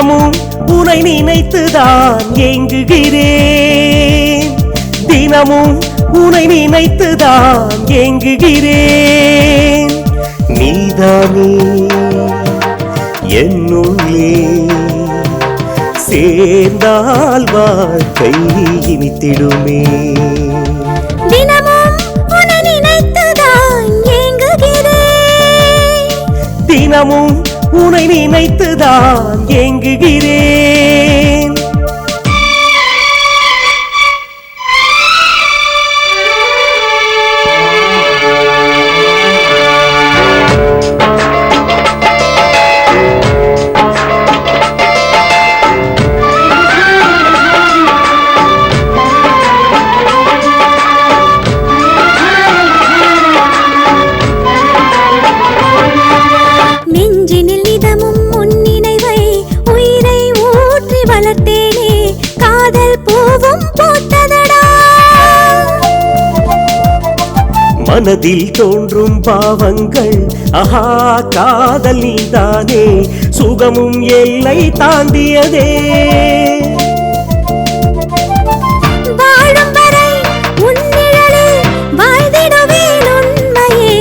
தினமும் உனை நினைத்துதான் ஏங்குகிறேன் தினமும் உனை நினைத்துதான் ஏங்குகிறேன் நீதானே என்னுள்ளே சேர்ந்தால் வாழ்க்கை இனித்திடுமே தினமும் உனை நினைத்துதான் ஏங்குகிறேன் தினமும் உனை நினைத்துதான் ஏங்குகிறேன் மனதில் தோன்றும் பாவங்கள் ஆஹா காதல் நீதானே சுகமும் எல்லை தாண்டியதே வாழும் வரை உன்னிழலில் வாழ்ந்திடுவேன் உண்மையே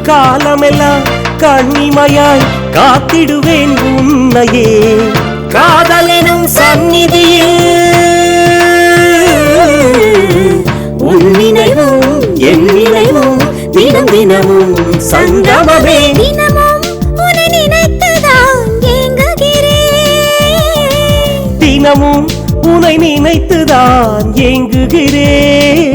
காலமெல்லாம் கண்ணிமையாய் காத்திடுவேன் உன்னையே காதலெனும் சந்நிதியில் உன் நினைவும் என் நினைவும் தினம் தினமும் சங்கமமே தினமும் உன்னை நினைத்துதான் ஏங்குகிறேன் தினமும் உன்னை நினைத்துதான் ஏங்குகிறேன்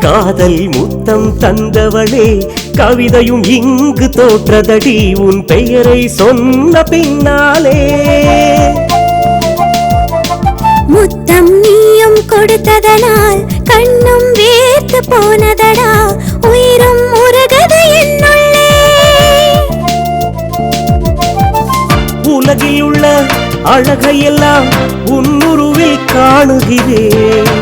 காதல் முத்தம் தந்தவளே கவிதையும் இங்கு தோற்றதடி உன் பெயரை சொன்ன பின்னாலே முத்தம் நீயும் கொடுத்ததனால் கண்ணும் வேர்த்து போனதடா உயிரும் உருகது என்னுள்ளே உலகில் உள்ள அழகையெல்லாம் உன்னுருவில் காணுகிறேன்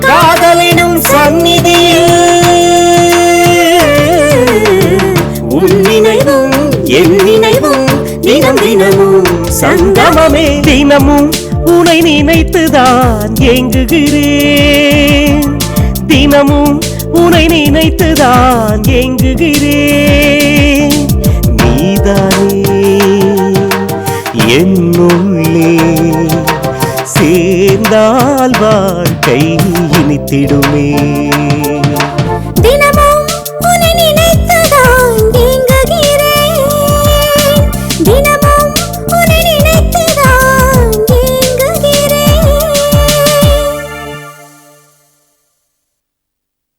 காதலினும் சந்நிதியில் உன் நினைவும் என் நினைவும் தினம் தினமும் சங்கமமே தினமும் உனை நினைத்துதான் ஏங்குகிறேன் தினமும் உனை நினைத்துதான் ஏங்குகிறேன் நீதானே என்னுள்ளே சேர்ந்தால் வாழ்க்கை இனித்திடுமே